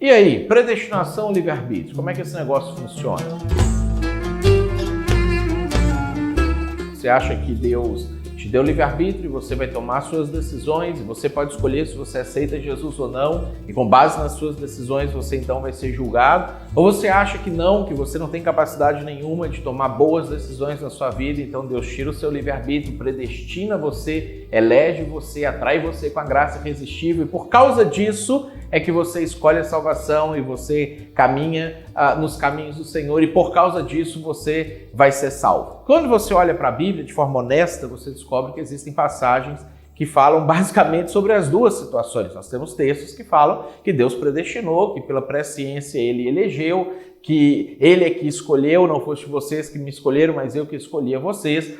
E aí, predestinação ou livre-arbítrio? Como é que esse negócio funciona? Você acha que Deus te deu livre-arbítrio e você vai tomar suas decisões e você pode escolher se você aceita Jesus ou não, e com base nas suas decisões você então vai ser julgado? Ou você acha que não, que você não tem capacidade nenhuma de tomar boas decisões na sua vida, então Deus tira o seu livre-arbítrio, predestina você, elege você, atrai você com a graça irresistível, e por causa disso é que você escolhe a salvação e você caminha nos caminhos do Senhor, e por causa disso você vai ser salvo. Quando você olha para a Bíblia de forma honesta, você descobre que existem passagens que falam basicamente sobre as duas situações. Nós temos textos que falam que Deus predestinou, que pela presciência Ele elegeu, que Ele é que escolheu, não foste vocês que me escolheram, mas eu que escolhi a vocês.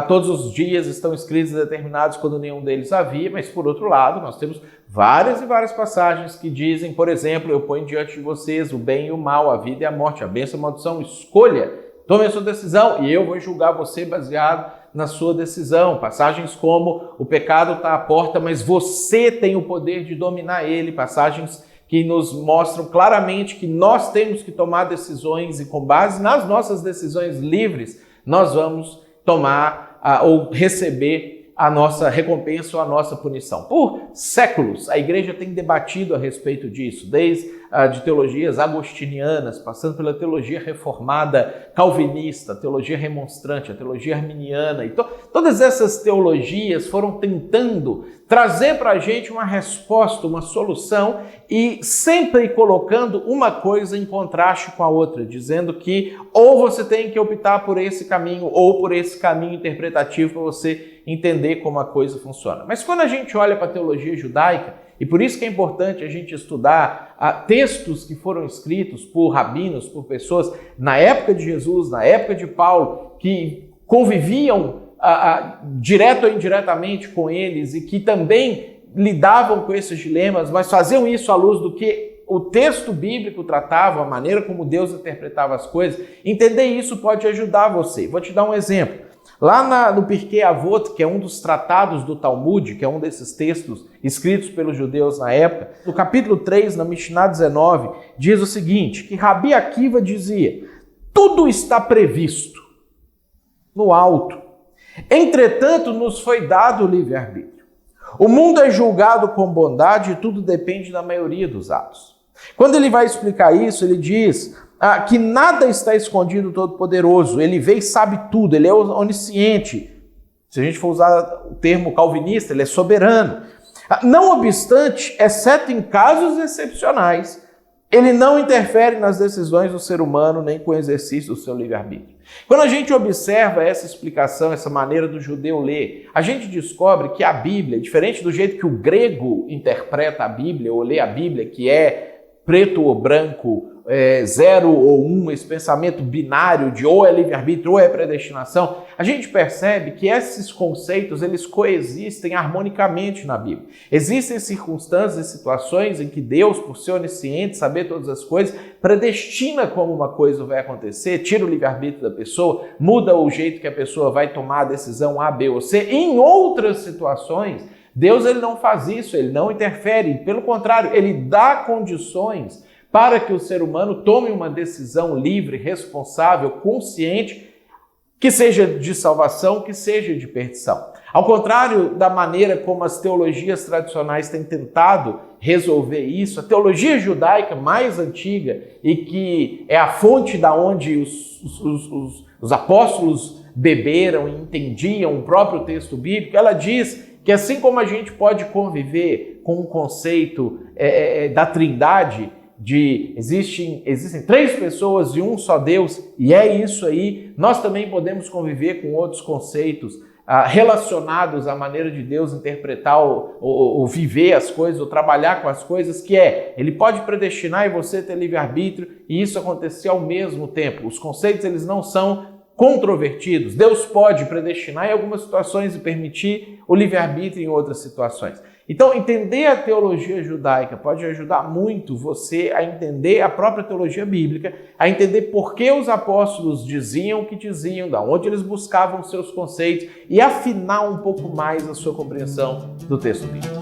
Todos os dias estão escritos e determinados quando nenhum deles havia, mas por outro lado nós temos várias e várias passagens que dizem, por exemplo, eu ponho diante de vocês o bem e o mal, a vida e a morte, a bênção e a maldição, escolha, tome a sua decisão e eu vou julgar você baseado na sua decisão. Passagens como o pecado está à porta, mas você tem o poder de dominar ele. Passagens que nos mostram claramente que nós temos que tomar decisões e com base nas nossas decisões livres, nós vamos tomar ou receber a nossa recompensa ou a nossa punição. Por séculos, a igreja tem debatido a respeito disso, desde de teologias agostinianas, passando pela teologia reformada calvinista, a teologia remonstrante, a teologia arminiana. E todas essas teologias foram tentando trazer para a gente uma resposta, uma solução, e sempre colocando uma coisa em contraste com a outra, dizendo que ou você tem que optar por esse caminho ou por esse caminho interpretativo para você entender como a coisa funciona. Mas quando a gente olha para a teologia judaica, e por isso que é importante a gente estudar textos que foram escritos por rabinos, por pessoas na época de Jesus, na época de Paulo, que conviviam direto ou indiretamente com eles e que também lidavam com esses dilemas, mas faziam isso à luz do que o texto bíblico tratava, a maneira como Deus interpretava as coisas. Entender isso pode ajudar você. Vou te dar um exemplo. Lá no Pirkei Avot, que é um dos tratados do Talmud, que é um desses textos escritos pelos judeus na época, no capítulo 3, na Mishnah 19, diz o seguinte, que Rabi Akiva dizia, tudo está previsto no alto, entretanto nos foi dado o livre-arbítrio. O mundo é julgado com bondade e tudo depende da maioria dos atos. Quando ele vai explicar isso, ele diz que nada está escondido do Todo-Poderoso, ele vê e sabe tudo, ele é onisciente. Se a gente for usar o termo calvinista, ele é soberano. Não obstante, exceto em casos excepcionais, ele não interfere nas decisões do ser humano, nem com o exercício do seu livre-arbítrio. Quando a gente observa essa explicação, essa maneira do judeu ler, a gente descobre que a Bíblia, diferente do jeito que o grego interpreta a Bíblia, ou lê a Bíblia, que é preto ou branco, 0 ou 1, esse pensamento binário de ou é livre-arbítrio ou é predestinação, a gente percebe que esses conceitos eles coexistem harmonicamente na Bíblia. Existem circunstâncias e situações em que Deus, por ser onisciente, saber todas as coisas, predestina como uma coisa vai acontecer, tira o livre-arbítrio da pessoa, muda o jeito que a pessoa vai tomar a decisão A, B ou C. Em outras situações, Deus ele não faz isso, ele não interfere, pelo contrário, ele dá condições para que o ser humano tome uma decisão livre, responsável, consciente, que seja de salvação, que seja de perdição. Ao contrário da maneira como as teologias tradicionais têm tentado resolver isso, a teologia judaica mais antiga e que é a fonte da onde os apóstolos beberam e entendiam o próprio texto bíblico, ela diz que assim como a gente pode conviver com o conceito da trindade, existem 3 pessoas e um só Deus, e é isso aí, nós também podemos conviver com outros conceitos relacionados à maneira de Deus interpretar ou viver as coisas, ou trabalhar com as coisas, que ele pode predestinar e você ter livre-arbítrio, e isso acontecer ao mesmo tempo. Os conceitos eles não são controvertidos. Deus pode predestinar em algumas situações e permitir o livre-arbítrio em outras situações. Então, entender a teologia judaica pode ajudar muito você a entender a própria teologia bíblica, a entender por que os apóstolos diziam o que diziam, de onde eles buscavam seus conceitos e afinar um pouco mais a sua compreensão do texto bíblico.